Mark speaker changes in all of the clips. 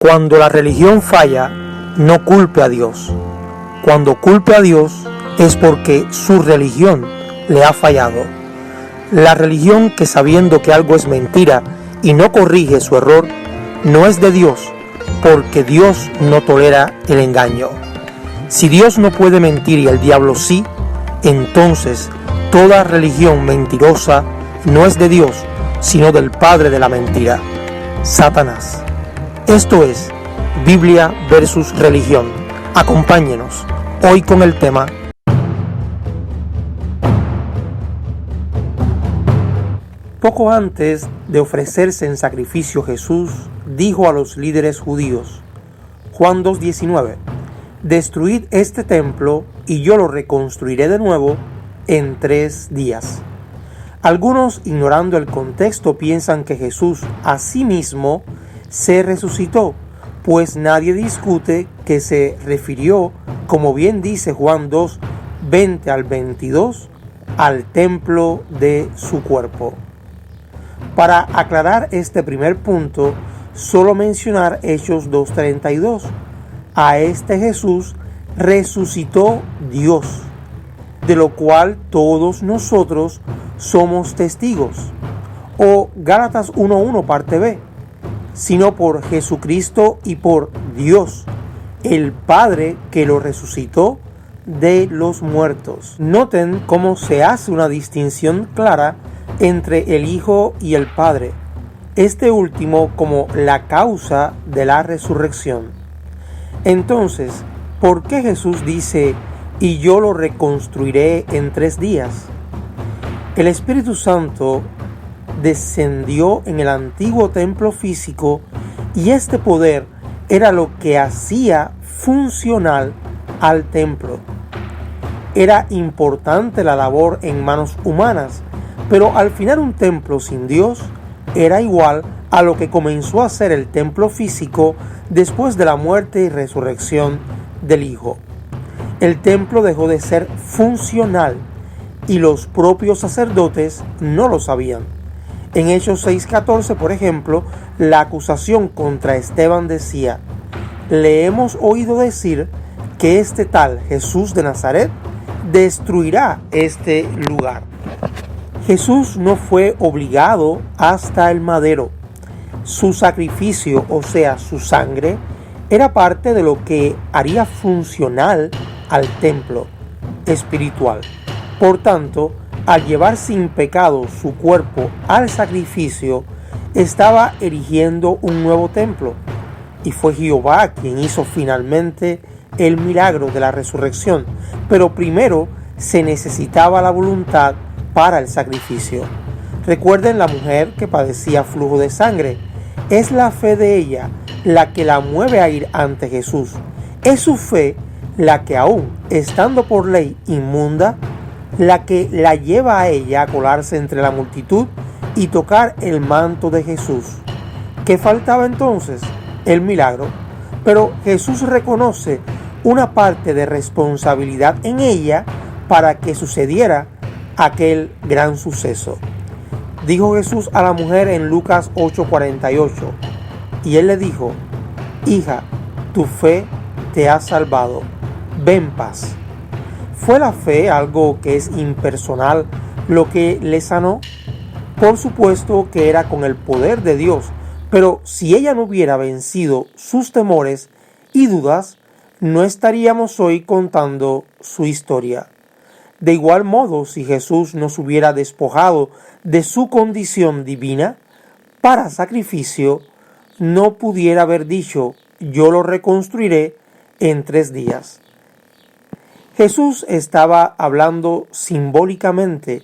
Speaker 1: Cuando la religión falla, no culpe a Dios. Cuando culpe a Dios es porque su religión le ha fallado. La religión que, sabiendo que algo es mentira y no corrige su error, no es de Dios, porque Dios no tolera el engaño. Si Dios no puede mentir y el diablo sí, entonces toda religión mentirosa no es de Dios, sino del padre de la mentira, Satanás. Esto es Biblia versus religión. Acompáñenos hoy con el tema Poco antes de ofrecerse en sacrificio, Jesús dijo a los líderes judíos, Juan 2:19, destruid este templo y yo lo reconstruiré de nuevo en 3 días. Algunos, ignorando el contexto, piensan que Jesús a sí mismo se resucitó, pues nadie discute que se refirió, como bien dice Juan 2, 20 al 22, al templo de su cuerpo. Para aclarar este primer punto, solo mencionar Hechos 2:32. A este Jesús resucitó Dios, de lo cual todos nosotros somos testigos. O Gálatas 1:1 parte B, sino por Jesucristo y por Dios, el Padre que lo resucitó de los muertos. Noten cómo se hace una distinción clara entre el Hijo y el Padre, este último como la causa de la resurrección. Entonces, ¿por qué Jesús dice, y yo lo reconstruiré en 3 días? El Espíritu Santo descendió en el antiguo templo físico y este poder era lo que hacía funcional al templo. Era importante la labor en manos humanas, pero al final un templo sin Dios era igual a lo que comenzó a ser el templo físico después de la muerte y resurrección del Hijo. El templo dejó de ser funcional y los propios sacerdotes no lo sabían. En Hechos 6:14, por ejemplo, la acusación contra Esteban decía, le hemos oído decir que este tal Jesús de Nazaret destruirá este lugar. Jesús no fue obligado hasta el madero. Su sacrificio, o sea, su sangre, era parte de lo que haría funcional al templo espiritual. Por tanto, al llevar sin pecado su cuerpo al sacrificio, estaba erigiendo un nuevo templo. Y fue Jehová quien hizo finalmente el milagro de la resurrección. Pero primero se necesitaba la voluntad para el sacrificio. Recuerden la mujer que padecía flujo de sangre. Es la fe de ella la que la mueve a ir ante Jesús. Es su fe la que aún estando por ley inmunda, la que la lleva a ella a colarse entre la multitud y tocar el manto de Jesús. ¿Qué faltaba entonces? El milagro. Pero Jesús reconoce una parte de responsabilidad en ella para que sucediera aquel gran suceso. Dijo Jesús a la mujer en Lucas 8:48, y él le dijo, hija, tu fe te ha salvado, ven paz. ¿Fue la fe algo que es impersonal lo que le sanó? Por supuesto que era con el poder de Dios, pero si ella no hubiera vencido sus temores y dudas, no estaríamos hoy contando su historia. De igual modo, si Jesús nos hubiera despojado de su condición divina para sacrificio, no pudiera haber dicho, yo lo reconstruiré en 3 días. Jesús estaba hablando simbólicamente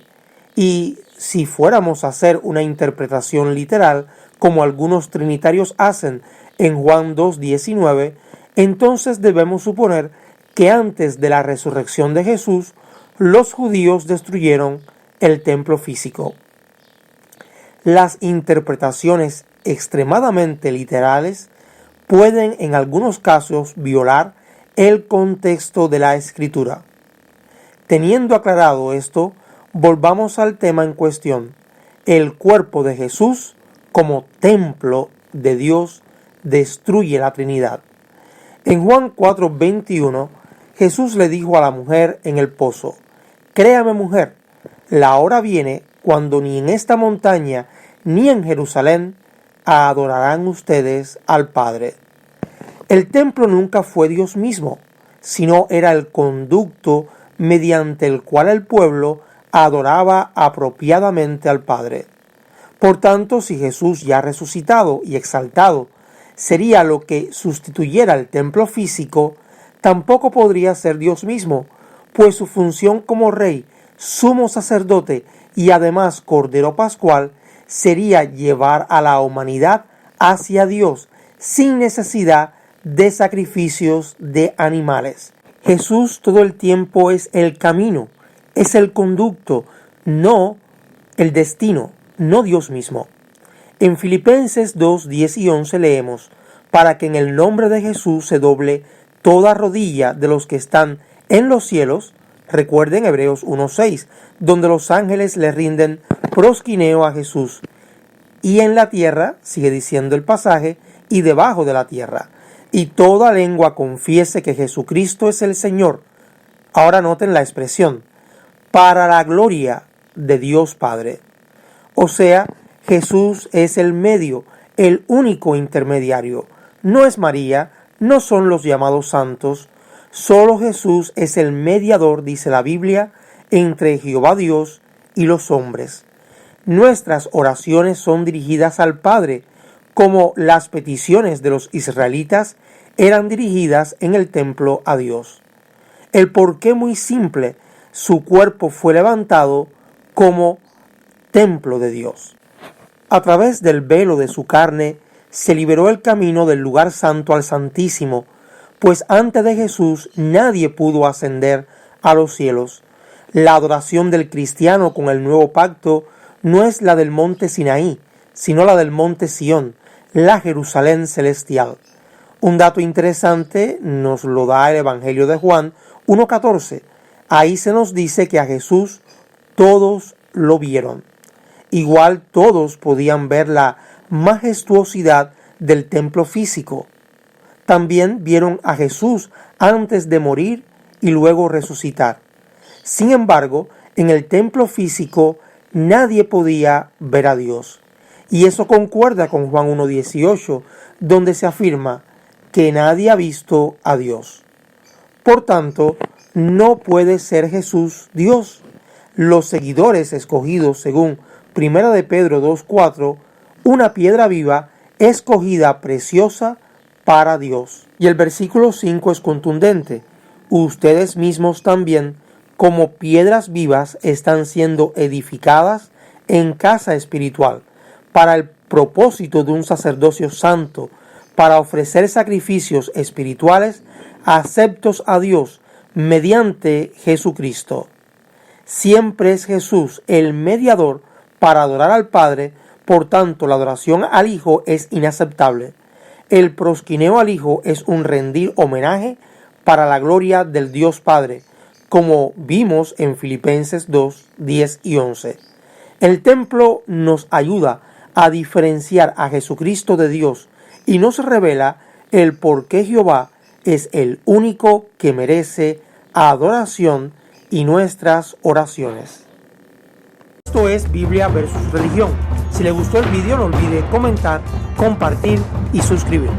Speaker 1: y si fuéramos a hacer una interpretación literal, como algunos trinitarios hacen en Juan 2:19, entonces debemos suponer que antes de la resurrección de Jesús, los judíos destruyeron el templo físico. Las interpretaciones extremadamente literales pueden en algunos casos violar el contexto de la Escritura. Teniendo aclarado esto, volvamos al tema en cuestión, el cuerpo de Jesús como templo de Dios destruye la Trinidad. En Juan 4:21, Jesús le dijo a la mujer en el pozo: «Créame, mujer, la hora viene cuando ni en esta montaña ni en Jerusalén adorarán ustedes al Padre». El templo nunca fue Dios mismo, sino era el conducto mediante el cual el pueblo adoraba apropiadamente al Padre. Por tanto, si Jesús, ya resucitado y exaltado, sería lo que sustituyera el templo físico, tampoco podría ser Dios mismo, pues su función como Rey, sumo sacerdote y además Cordero Pascual sería llevar a la humanidad hacia Dios sin necesidad de sacrificios de animales. Jesús todo el tiempo es el camino, es el conducto, no el destino, no Dios mismo. En Filipenses 2, 10 y 11 leemos: «Para que en el nombre de Jesús se doble toda rodilla de los que están en los cielos». Recuerden Hebreos 1:6, donde los ángeles le rinden prosquineo a Jesús. Y en la tierra, sigue diciendo el pasaje, y debajo de la tierra. Y toda lengua confiese que Jesucristo es el Señor. Ahora noten la expresión: para la gloria de Dios Padre. O sea, Jesús es el medio, el único intermediario. No es María, no son los llamados santos. Solo Jesús es el mediador, dice la Biblia, entre Jehová Dios y los hombres. Nuestras oraciones son dirigidas al Padre, como las peticiones de los israelitas eran dirigidas en el templo a Dios. El porqué muy simple: su cuerpo fue levantado como templo de Dios. A través del velo de su carne se liberó el camino del lugar santo al Santísimo, pues antes de Jesús nadie pudo ascender a los cielos. La adoración del cristiano con el nuevo pacto no es la del monte Sinaí, sino la del monte Sión, la Jerusalén celestial. Un dato interesante nos lo da el Evangelio de Juan 1:14. Ahí se nos dice que a Jesús todos lo vieron. Igual todos podían ver la majestuosidad del templo físico. También vieron a Jesús antes de morir y luego resucitar. Sin embargo, en el templo físico nadie podía ver a Dios. Y eso concuerda con Juan 1:18, donde se afirma que nadie ha visto a Dios. Por tanto, no puede ser Jesús Dios. Los seguidores escogidos, según 1 de Pedro 2:4, una piedra viva escogida preciosa para Dios. Y el versículo 5 es contundente: ustedes mismos también, como piedras vivas, están siendo edificadas en casa espiritual, para el propósito de un sacerdocio santo, para ofrecer sacrificios espirituales aceptos a Dios mediante Jesucristo. Siempre es Jesús el mediador para adorar al Padre, por tanto la adoración al Hijo es inaceptable. El prosquineo al Hijo es un rendir homenaje para la gloria del Dios Padre, como vimos en Filipenses 2, 10 y 11. El templo nos ayuda a diferenciar a Jesucristo de Dios y nos revela el por qué Jehová es el único que merece adoración y nuestras oraciones. Esto es Biblia versus Religión. Si le gustó el video, no olvide comentar, compartir y suscribir.